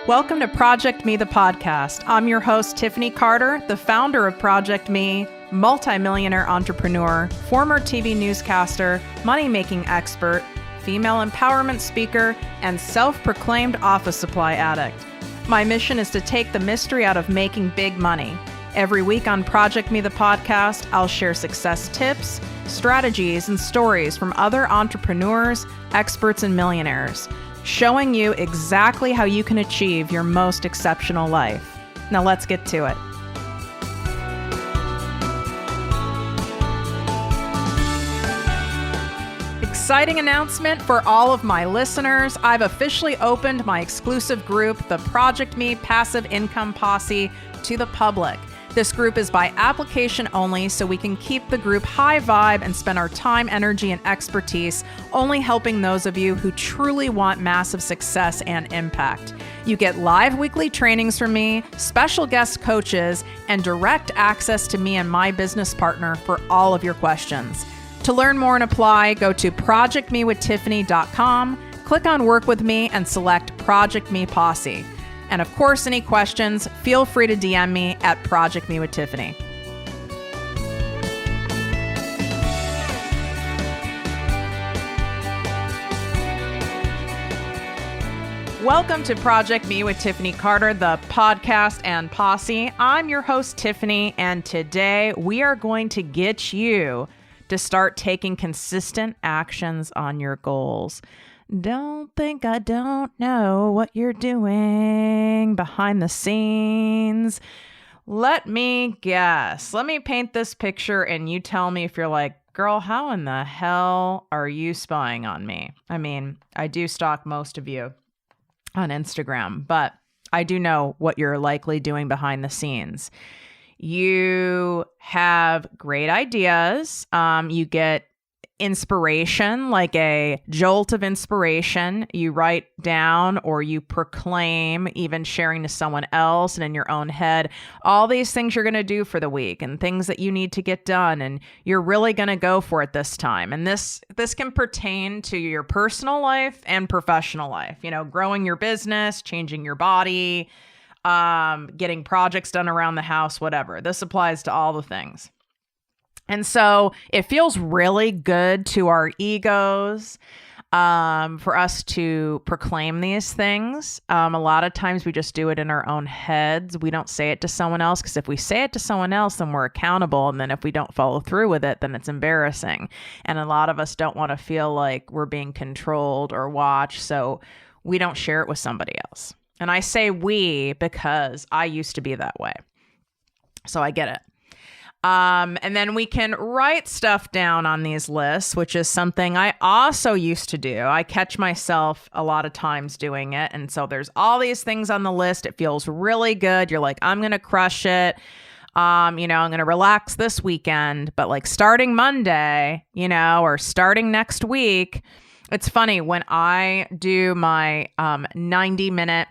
Welcome to ProjectME, the podcast. I'm your host, Tiffany Carter, the founder of ProjectME, multimillionaire entrepreneur, former TV newscaster, money-making expert, female empowerment speaker, and self-proclaimed office supply addict. My mission is to take the mystery out of making big money. Every week on ProjectME, the podcast, I'll share success tips, strategies, and stories from other entrepreneurs, experts, and millionaires, showing you exactly how you can achieve your most exceptional life. Now let's get to it. Exciting announcement for all of my listeners. I've officially opened my exclusive group, the ProjectME Passive Income Posse, to the public. This group is by application only, so we can keep the group high vibe and spend our time, energy, and expertise only helping those of you who truly want massive success and impact. You get live weekly trainings from me, special guest coaches, and direct access to me and my business partner for all of your questions. To learn more and apply, go to projectmewithtiffany.com, click on Work With Me, and select ProjectME Posse. And of course, any questions, feel free to DM me at ProjectMeWithTiffany. Welcome to ProjectME with Tiffany Carter, the podcast and posse. I'm your host, Tiffany, and today we are going to get you to start taking consistent actions on your goals. Don't think I don't know what you're doing behind the scenes. Let me guess. Let me paint this picture and you tell me if you're like, girl, how in the hell are you spying on me? I mean, I do stalk most of you on Instagram, but I do know what you're likely doing behind the scenes. You have great ideas. You get inspiration, like a jolt of inspiration. You write down or you proclaim, even sharing to someone else and in your own head, all these things you're going to do for the week and things that you need to get done. And you're really going to go for it this time. And this can pertain to your personal life and professional life, you know, growing your business, changing your body, getting projects done around the house, whatever. This applies to all the things. And so it feels really good to our egos for us to proclaim these things. A lot of times we just do it in our own heads. We don't say it to someone else, because if we say it to someone else, then we're accountable. And then if we don't follow through with it, then it's embarrassing. And a lot of us don't want to feel like we're being controlled or watched. So we don't share it with somebody else. And I say we because I used to be that way. So I get it. And then we can write stuff down on these lists, which is something I also used to do. I catch myself a lot of times doing it. And so there's all these things on the list. It feels really good. You're like, I'm going to crush it. I'm going to relax this weekend, but like starting Monday, or starting next week. It's funny when I do my 90-minute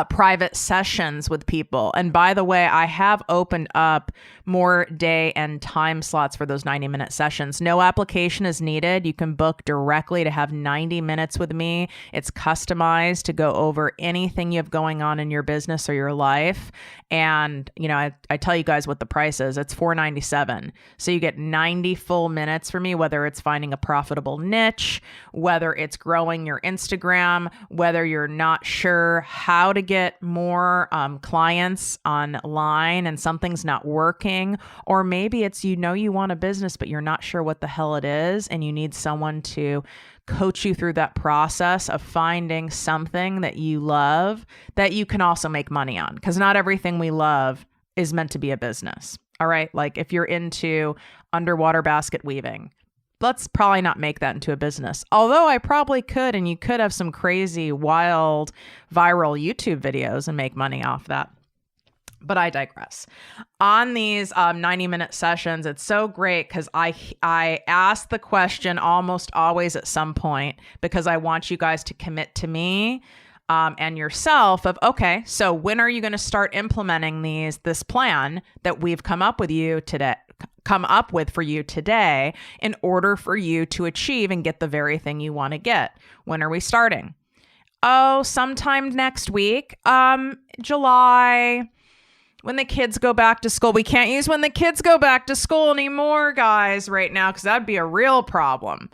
private sessions with people. And by the way, I have opened up more day and time slots for those 90-minute sessions. No application is needed. You can book directly to have 90 minutes with me. It's customized to go over anything you have going on in your business or your life. And, I tell you guys what the price is. It's $497. So you get 90 full minutes for me, whether it's finding a profitable niche, whether it's growing your Instagram, whether you're not sure how to get more clients online and something's not working, or maybe it's, you want a business, but you're not sure what the hell it is. And you need someone to coach you through that process of finding something that you love that you can also make money on. Because not everything we love is meant to be a business. All right. Like if you're into underwater basket weaving, let's probably not make that into a business. Although I probably could, and you could have some crazy, wild, viral YouTube videos and make money off that. But I digress. On these 90-minute sessions, it's so great because I ask the question almost always at some point, because I want you guys to commit to me and yourself of, okay, so when are you going to start implementing this plan that we've come up with for you today in order for you to achieve and get the very thing you want to get? When are we starting? Oh, sometime next week. July, when the kids go back to school. We can't use when the kids go back to school anymore, guys, right now, because that'd be a real problem.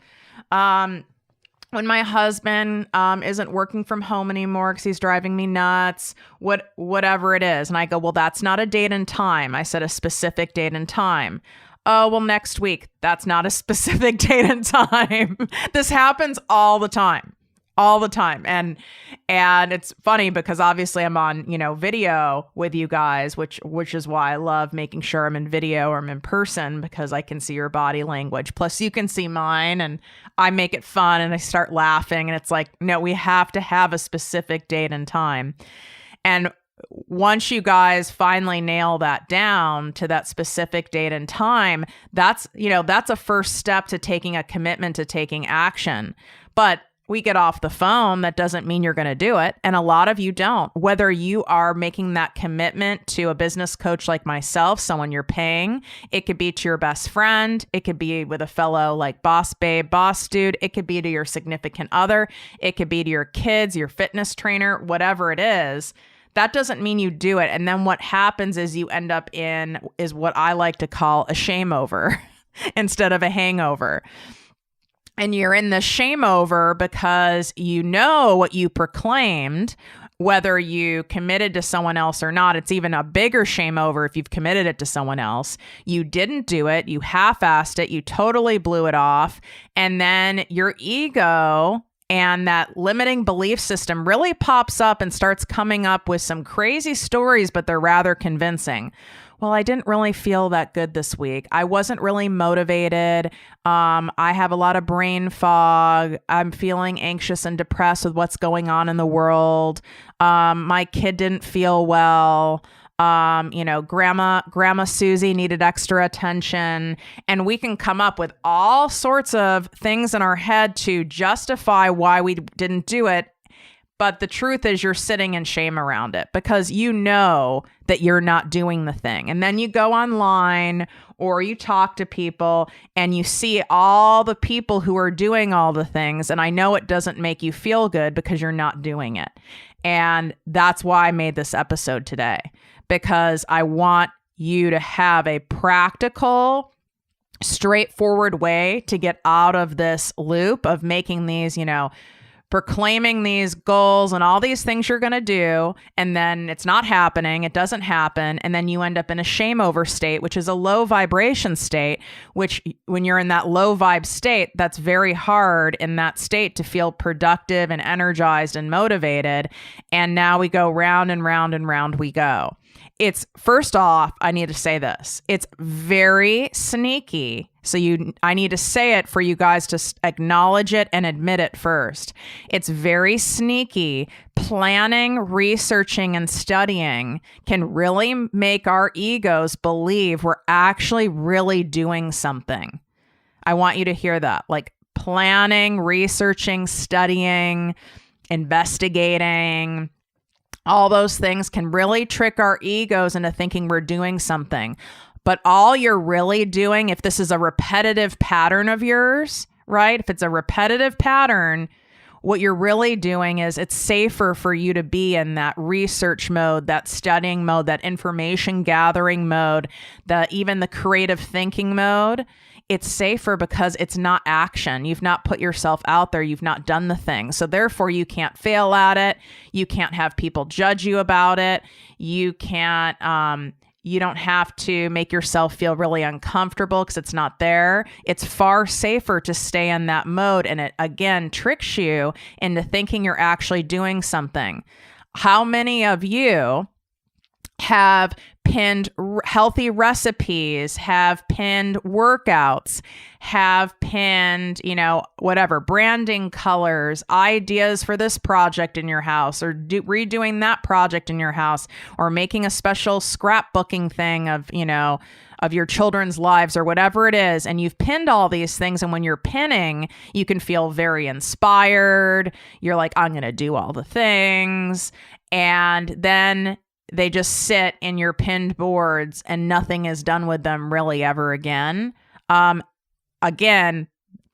When my husband isn't working from home anymore because he's driving me nuts, whatever it is. And I go, well, that's not a date and time. I said a specific date and time. Oh, well, next week. That's not a specific date and time. This happens all the time. All the time. And it's funny because obviously I'm on, video with you guys, which is why I love making sure I'm in video or I'm in person, because I can see your body language. Plus you can see mine, and I make it fun and I start laughing, and it's like, no, we have to have a specific date and time. And once you guys finally nail that down to that specific date and time, that's a first step to taking a commitment to taking action. But we get off the phone, that doesn't mean you're going to do it. And a lot of you don't. Whether you are making that commitment to a business coach like myself, someone you're paying, it could be to your best friend. It could be with a fellow like boss babe, boss dude. It could be to your significant other. It could be to your kids, your fitness trainer, whatever it is. That doesn't mean you do it. And then what happens is you end up is what I like to call a shame over instead of a hangover. And you're in the shame over because you know what you proclaimed, whether you committed to someone else or not. It's even a bigger shame over if you've committed it to someone else. You didn't do it. You half-assed it. You totally blew it off. And then your ego and that limiting belief system really pops up and starts coming up with some crazy stories, but they're rather convincing. Well, I didn't really feel that good this week. I wasn't really motivated. I have a lot of brain fog. I'm feeling anxious and depressed with what's going on in the world. My kid didn't feel well. Grandma Susie needed extra attention. And we can come up with all sorts of things in our head to justify why we didn't do it. But the truth is you're sitting in shame around it because you know that you're not doing the thing. And then you go online or you talk to people and you see all the people who are doing all the things. And I know it doesn't make you feel good because you're not doing it. And that's why I made this episode today, because I want you to have a practical, straightforward way to get out of this loop of making these, proclaiming these goals and all these things you're going to do, and then it's not happening, it doesn't happen, and then you end up in a shame over state, which is a low vibration state, which when you're in that low vibe state, that's very hard in that state to feel productive and energized and motivated. And now we go round and round and round we go. It's, first off, I need to say this. It's very sneaky. So I need to say it for you guys to acknowledge it and admit it first. It's very sneaky. Planning, researching, and studying can really make our egos believe we're actually really doing something. I want you to hear that. Like planning, researching, studying, investigating, all those things can really trick our egos into thinking we're doing something. But all you're really doing, if this is a repetitive pattern of yours, right? If it's a repetitive pattern, what you're really doing is it's safer for you to be in that research mode, that studying mode, that information gathering mode, even the creative thinking mode. It's safer because it's not action. You've not put yourself out there. You've not done the thing. So therefore you can't fail at it. You can't have people judge you about it. You can't, you don't have to make yourself feel really uncomfortable because it's not there. It's far safer to stay in that mode. And it again tricks you into thinking you're actually doing something. How many of you have pinned healthy recipes, have pinned workouts, have pinned, whatever, branding colors, ideas for this project in your house, or redoing that project in your house, or making a special scrapbooking thing of your children's lives or whatever it is. And you've pinned all these things. And when you're pinning, you can feel very inspired. You're like, I'm going to do all the things. And then they just sit in your pinned boards and nothing is done with them really ever again. Again,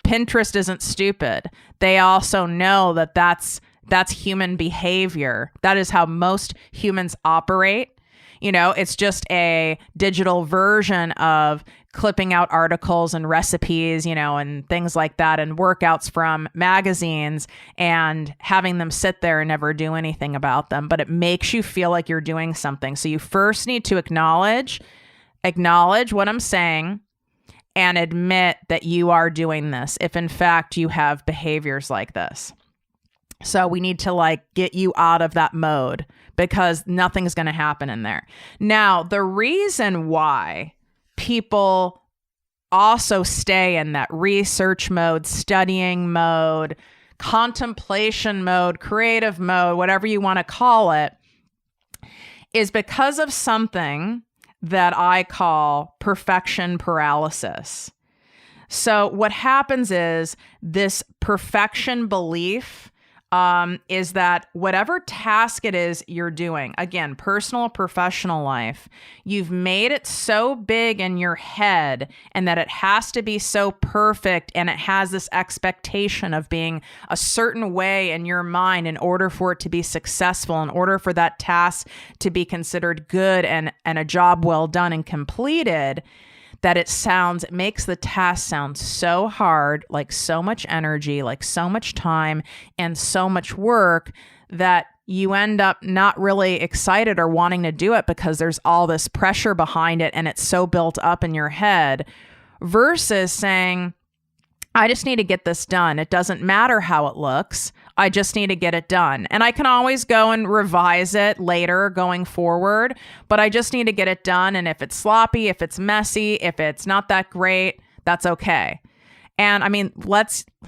Pinterest isn't stupid. They also know that that's That's human behavior. That is how most humans operate. It's just a digital version of clipping out articles and recipes, and things like that, and workouts from magazines, and having them sit there and never do anything about them. But it makes you feel like you're doing something. So you first need to acknowledge what I'm saying and admit that you are doing this, if in fact you have behaviors like this. So we need to get you out of that mode, because nothing's going to happen in there. Now, the reason why people also stay in that research mode, studying mode, contemplation mode, creative mode, whatever you want to call it, is because of something that I call perfection paralysis. So what happens is this perfection belief is that whatever task it is you're doing, again, personal, professional life, you've made it so big in your head and that it has to be so perfect, and it has this expectation of being a certain way in your mind in order for it to be successful, in order for that task to be considered good and a job well done and completed, that it makes the task sound so hard, like so much energy, like so much time and so much work, that you end up not really excited or wanting to do it because there's all this pressure behind it and it's so built up in your head, versus saying, I just need to get this done. It doesn't matter how it looks. I just need to get it done. And I can always go and revise it later going forward, but I just need to get it done. And if it's sloppy, if it's messy, if it's not that great, that's okay. And I mean,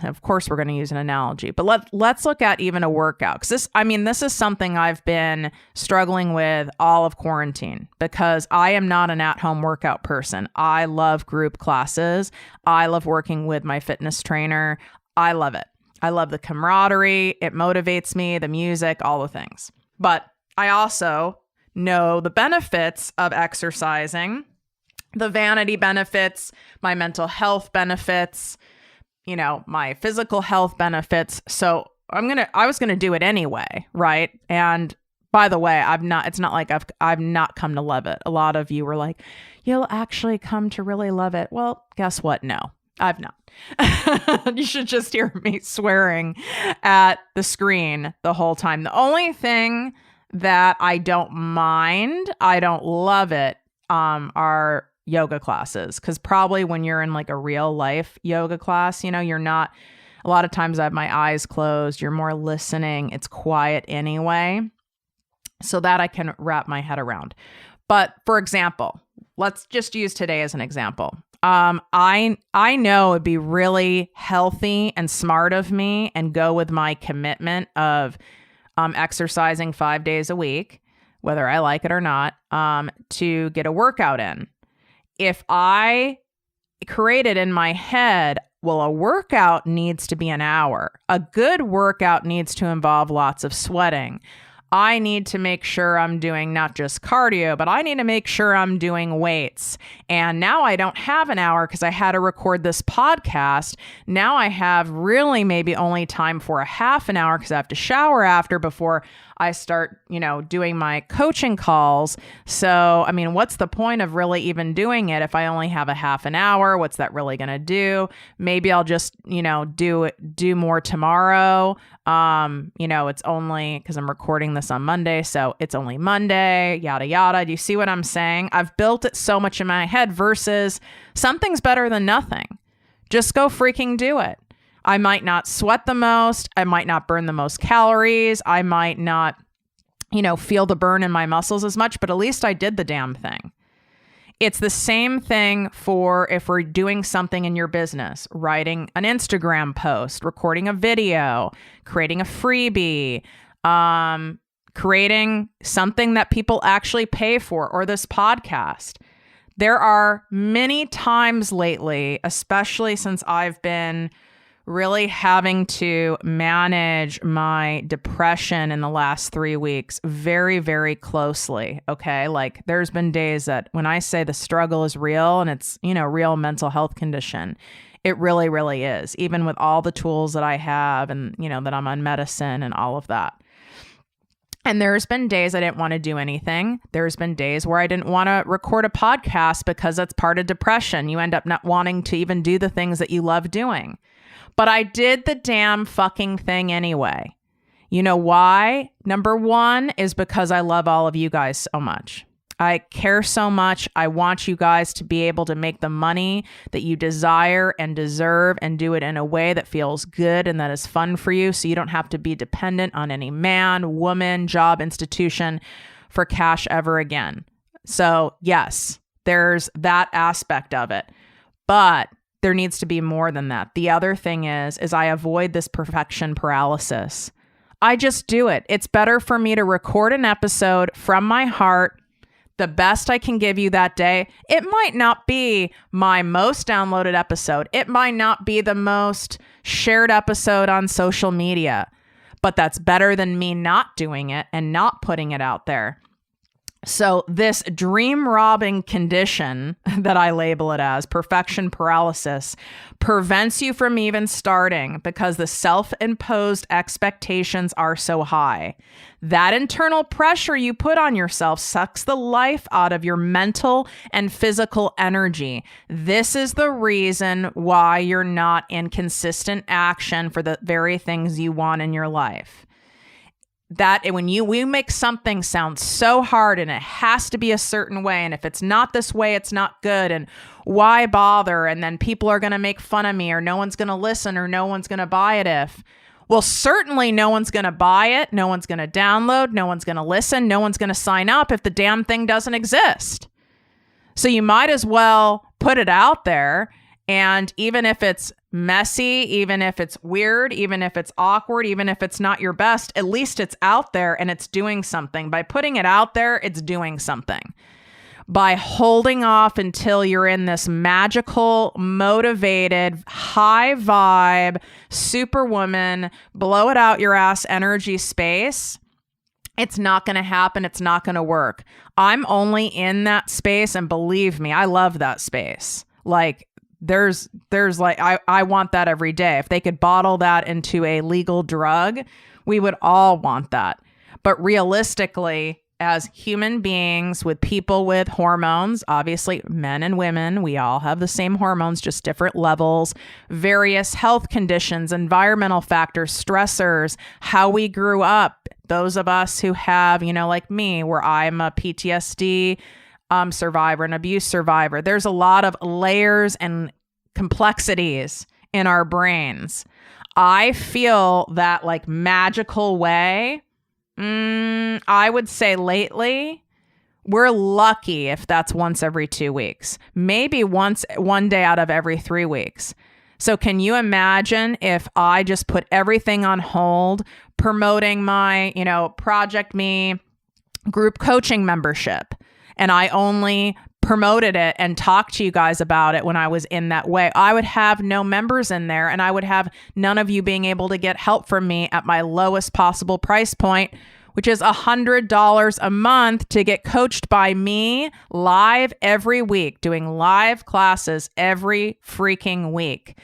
of course we're going to use an analogy, but let's look at even a workout. Because this is something I've been struggling with all of quarantine, because I am not an at-home workout person. I love group classes. I love working with my fitness trainer. I love it. I love the camaraderie. It motivates me, the music, all the things. But I also know the benefits of exercising, the vanity benefits, my mental health benefits, my physical health benefits. So I was going to do it anyway. Right. And by the way, it's not like I've not come to love it. A lot of you were like, you'll actually come to really love it. Well, guess what? No, I've not. You should just hear me swearing at the screen the whole time. The only thing that I don't love it, are yoga classes. Because probably when you're in a real life yoga class, you're not, a lot of times I have my eyes closed, you're more listening, it's quiet anyway. So that I can wrap my head around. But for example, let's just use today as an example. I know it'd be really healthy and smart of me, and go with my commitment of exercising 5 days a week, whether I like it or not, to get a workout in. If I created in my head, well, a workout needs to be an hour. A good workout needs to involve lots of sweating. I need to make sure I'm doing not just cardio, but I need to make sure I'm doing weights. And now I don't have an hour because I had to record this podcast. Now I have really maybe only time for a half an hour because I have to shower after before I start, doing my coaching calls. So, what's the point of really even doing it if I only have a half an hour? What's that really going to do? Maybe I'll just, do more tomorrow. It's only because I'm recording this on Monday, so it's only Monday, yada, yada. Do you see what I'm saying? I've built it so much in my head versus something's better than nothing. Just go freaking do it. I might not sweat the most. I might not burn the most calories. I might not, feel the burn in my muscles as much, but at least I did the damn thing. It's the same thing for if we're doing something in your business, writing an Instagram post, recording a video, creating a freebie, creating something that people actually pay for, or this podcast. There are many times lately, especially since I've been really having to manage my depression in the last 3 weeks very, very closely. Okay. Like there's been days that when I say the struggle is real and it's, real mental health condition, it really, really is, even with all the tools that I have and, that I'm on medicine and all of that. And there's been days I didn't want to do anything. There's been days where I didn't want to record a podcast because that's part of depression. You end up not wanting to even do the things that you love doing. But I did the damn fucking thing anyway. You know why? Number one is because I love all of you guys so much. I care so much. I want you guys to be able to make the money that you desire and deserve and do it in a way that feels good and that is fun for you, so you don't have to be dependent on any man, woman, job, institution for cash ever again. So yes, there's that aspect of it. But there needs to be more than that. The other thing is I avoid this perfection paralysis. I just do it. It's better for me to record an episode from my heart, the best I can give you that day. It might not be my most downloaded episode. It might not be the most shared episode on social media, but that's better than me not doing it and not putting it out there. So this dream robbing condition that I label it as, perfection paralysis, prevents you from even starting because the self-imposed expectations are so high. That internal pressure you put on yourself sucks the life out of your mental and physical energy. This is the reason why you're not in consistent action for the very things you want in your life. That when we make something sound so hard and it has to be a certain way, and if it's not this way, it's not good, and why bother? And then people are going to make fun of me, or no one's going to listen, or no one's going to buy it if. Well, certainly no one's going to buy it, no one's going to download, no one's going to listen, no one's going to sign up if the damn thing doesn't exist. So you might as well put it out there, and even if it's messy, even if it's weird, even if it's awkward, even if it's not your best, at least it's out there and it's doing something. By putting it out there, it's doing something. By holding off until you're in this magical, motivated, high vibe, superwoman, blow it out your ass energy space, it's not going to happen. It's not going to work. I'm only in that space, and believe me, I love that space. Like, there's like, I want that every day. If they could bottle that into a legal drug, we would all want that. But realistically, as human beings with people with hormones, obviously men and women, we all have the same hormones, just different levels, various health conditions, environmental factors, stressors, how we grew up. Those of us who have, like me, where I'm a PTSD survivor, an abuse survivor. There's a lot of layers and complexities in our brains. I feel that like magical way. I would say lately, we're lucky if that's once every 2 weeks, maybe one day out of every 3 weeks. So can you imagine if I just put everything on hold, promoting my, ProjectME group coaching membership, and I only promoted it and talked to you guys about it when I was in that way? I would have no members in there, and I would have none of you being able to get help from me at my lowest possible price point, which is $100 a month to get coached by me live every week, doing live classes every freaking week.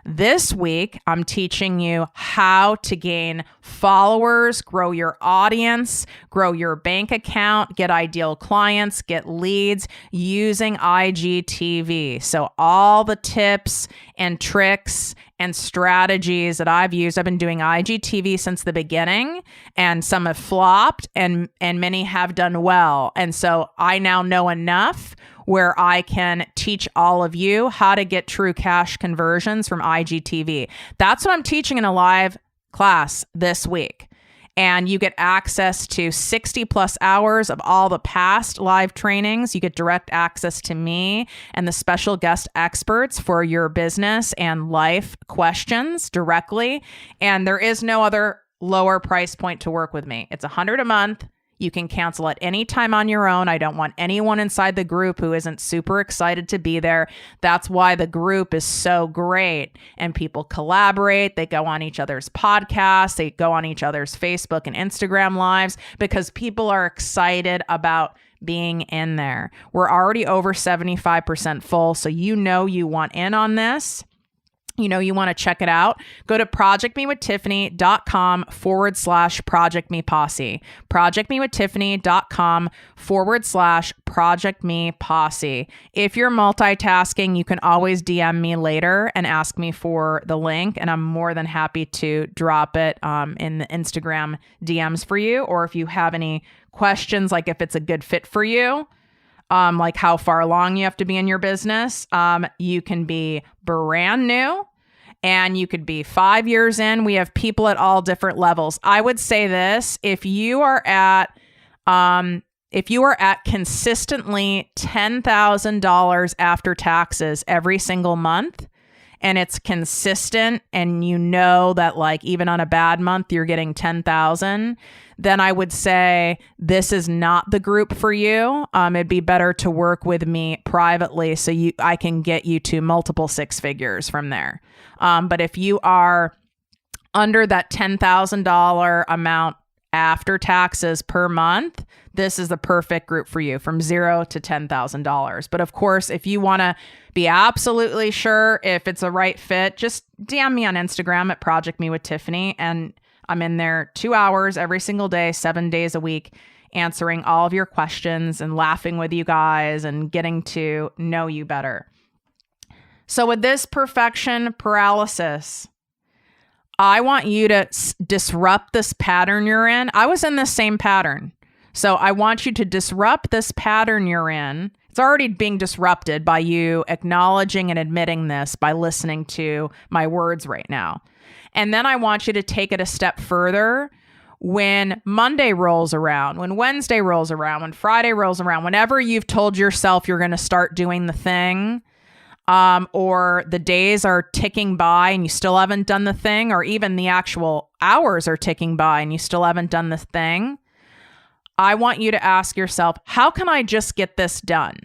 This week, I'm teaching you how to gain followers, grow your audience, grow your bank account, get ideal clients, get leads using IGTV. So all the tips and tricks and strategies that I've used, I've been doing IGTV since the beginning, and some have flopped and many have done well. And so I now know enough where I can teach all of you how to get true cash conversions from IGTV. That's what I'm teaching in a live class this week. And you get access to 60 plus hours of all the past live trainings. You get direct access to me and the special guest experts for your business and life questions directly. And there is no other lower price point to work with me. It's $100 a month. You can cancel at any time on your own. I don't want anyone inside the group who isn't super excited to be there. That's why the group is so great. And people collaborate. They go on each other's podcasts. They go on each other's Facebook and Instagram lives because people are excited about being in there. We're already over 75% full. So you want in on this. You want to check it out. Go to projectmewithtiffany.com/ProjectMe Posse. projectmewithtiffany.com/ProjectMe Posse. If you're multitasking, you can always DM me later and ask me for the link, and I'm more than happy to drop it in the Instagram DMs for you. Or if you have any questions, like if it's a good fit for you, like how far along you have to be in your business. You can be brand new and you could be 5 years in. We have people at all different levels. I would say this, if you are at consistently $10,000 after taxes every single month, and it's consistent, and that like even on a bad month, you're getting 10,000, then I would say this is not the group for you. It'd be better to work with me privately so I can get you to multiple six figures from there. But if you are under that $10,000 amount after taxes per month, this is the perfect group for you, from $0 to $10,000. But of course, if you want to be absolutely sure if it's a right fit, just DM me on Instagram at ProjectMe with Tiffany, and I'm in there 2 hours every single day, 7 days a week, answering all of your questions and laughing with you guys and getting to know you better. So with this perfection paralysis, I want you to disrupt this pattern you're in. I was in this same pattern. So I want you to disrupt this pattern you're in. It's already being disrupted by you acknowledging and admitting this by listening to my words right now. And then I want you to take it a step further when Monday rolls around, when Wednesday rolls around, when Friday rolls around, whenever you've told yourself you're going to start doing the thing, or the days are ticking by and you still haven't done the thing, or even the actual hours are ticking by and you still haven't done the thing, I want you to ask yourself, how can I just get this done?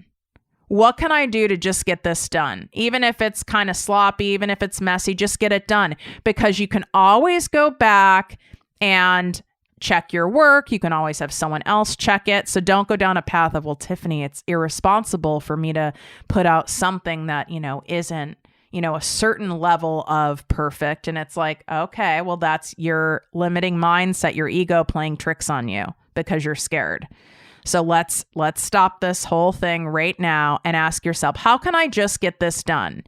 What can I do to just get this done? Even if it's kind of sloppy, even if it's messy, just get it done. Because you can always go back and check your work. You can always have someone else check it. So don't go down a path of, well, Tiffany, it's irresponsible for me to put out something that, isn't, a certain level of perfect. And it's like, okay, well, that's your limiting mindset, your ego playing tricks on you because you're scared. So let's stop this whole thing right now and ask yourself, how can I just get this done?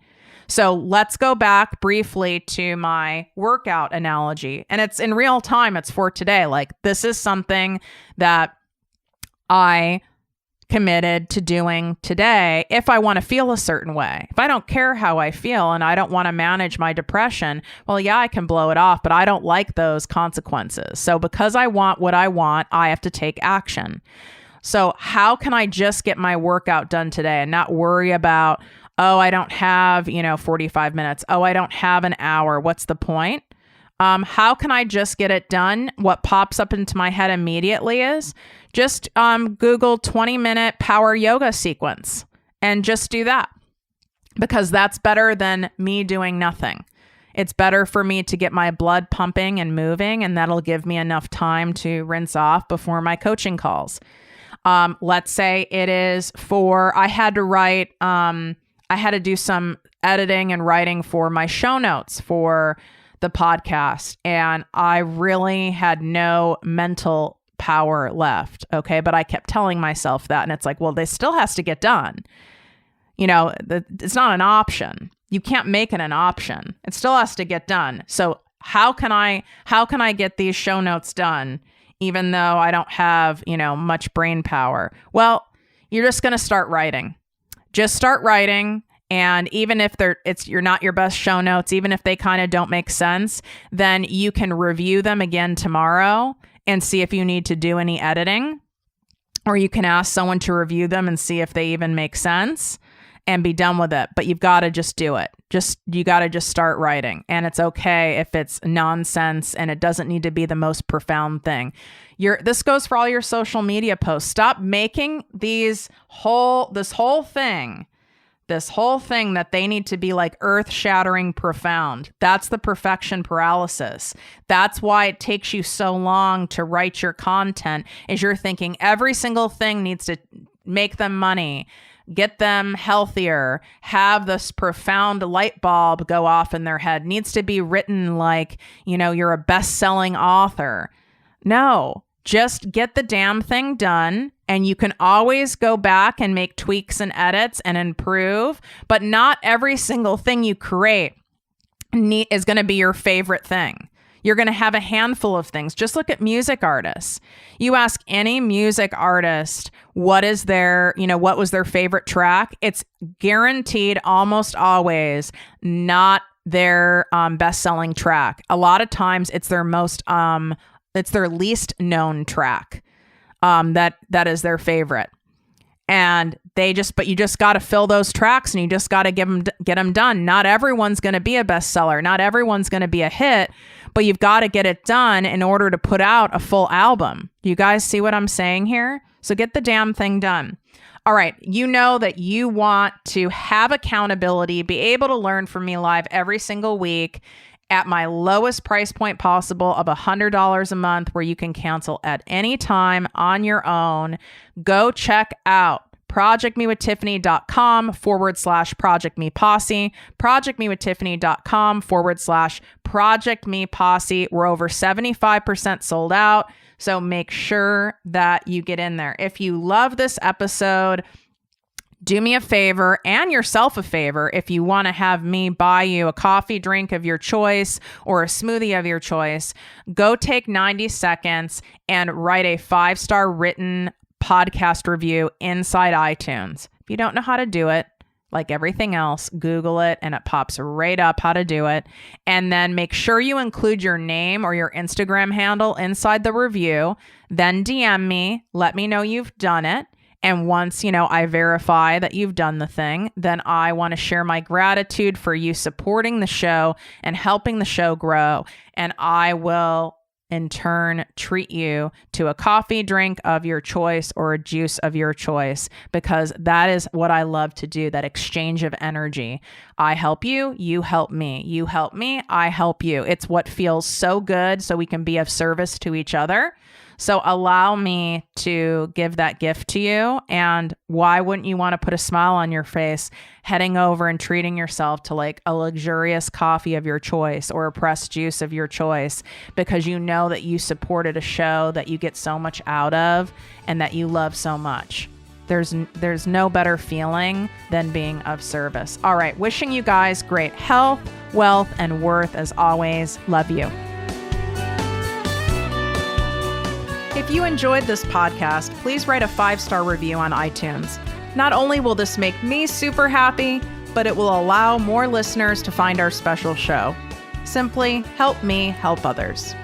So let's go back briefly to my workout analogy. And it's in real time. It's for today. Like, this is something that I committed to doing today if I want to feel a certain way. If I don't care how I feel and I don't want to manage my depression, well, yeah, I can blow it off, but I don't like those consequences. So because I want what I want, I have to take action. So how can I just get my workout done today and not worry about, oh, I don't have, 45 minutes. Oh, I don't have an hour. What's the point? How can I just get it done? What pops up into my head immediately is just Google 20-minute power yoga sequence and just do that, because that's better than me doing nothing. It's better for me to get my blood pumping and moving, and that'll give me enough time to rinse off before my coaching calls. Let's say it is I had to do some editing and writing for my show notes for the podcast, and I really had no mental power left. Okay. But I kept telling myself that, and it's like, well, this still has to get done. It's not an option. You can't make it an option. It still has to get done. So how can I get these show notes done, even though I don't have, much brain power? Well, you're just going to start writing. Just start writing. And even if you're not your best show notes, even if they kind of don't make sense, then you can review them again tomorrow and see if you need to do any editing, or you can ask someone to review them and see if they even make sense. and be done with it. But you've got to just do it. You got to just start writing. And it's okay if it's nonsense and it doesn't need to be the most profound thing. This goes for all your social media posts. Stop making this whole thing that they need to be like earth-shattering profound. That's the perfection paralysis. That's why it takes you so long to write your content, is you're thinking every single thing needs to make them money, get them healthier, have this profound light bulb go off in their head, needs to be written like, you're a best-selling author. No, just get the damn thing done, and you can always go back and make tweaks and edits and improve, but not every single thing you create is going to be your favorite thing. You're going to have a handful of things. Just look at music artists. You ask any music artist what was their favorite track. It's guaranteed almost always not their best-selling track. A lot of times it's their least known track that is their favorite. And but you just got to fill those tracks, and you just got to get them done. Not everyone's going to be a bestseller. Not everyone's going to be a hit, but you've got to get it done in order to put out a full album. You guys see what I'm saying here? So get the damn thing done. All right. You know that you want to have accountability, be able to learn from me live every single week at my lowest price point possible of $100 a month, where you can cancel at any time on your own. Go check out projectmewithtiffany.com/ProjectMePosse, projectmewithtiffany.com/ProjectMePosse. We're over 75% sold out, so make sure that you get in there. If you love this episode, do me a favor and yourself a favor. If you want to have me buy you a coffee drink of your choice or a smoothie of your choice, go take 90 seconds and write a 5-star written podcast review inside iTunes. If you don't know how to do it, like everything else, Google it and it pops right up how to do it. And then make sure you include your name or your Instagram handle inside the review. Then DM me, let me know you've done it. And once, I verify that you've done the thing, then I want to share my gratitude for you supporting the show and helping the show grow. And I will, in turn, treat you to a coffee drink of your choice or a juice of your choice, because that is what I love to do, that exchange of energy. I help you, you help me. You help me, I help you. It's what feels so good, so we can be of service to each other. So allow me to give that gift to you. And why wouldn't you want to put a smile on your face heading over and treating yourself to like a luxurious coffee of your choice or a pressed juice of your choice, because you know that you supported a show that you get so much out of and that you love so much. There's no better feeling than being of service. All right. Wishing you guys great health, wealth, and worth as always. Love you. If you enjoyed this podcast, please write a 5-star review on iTunes. Not only will this make me super happy, but it will allow more listeners to find our special show. Simply help me help others.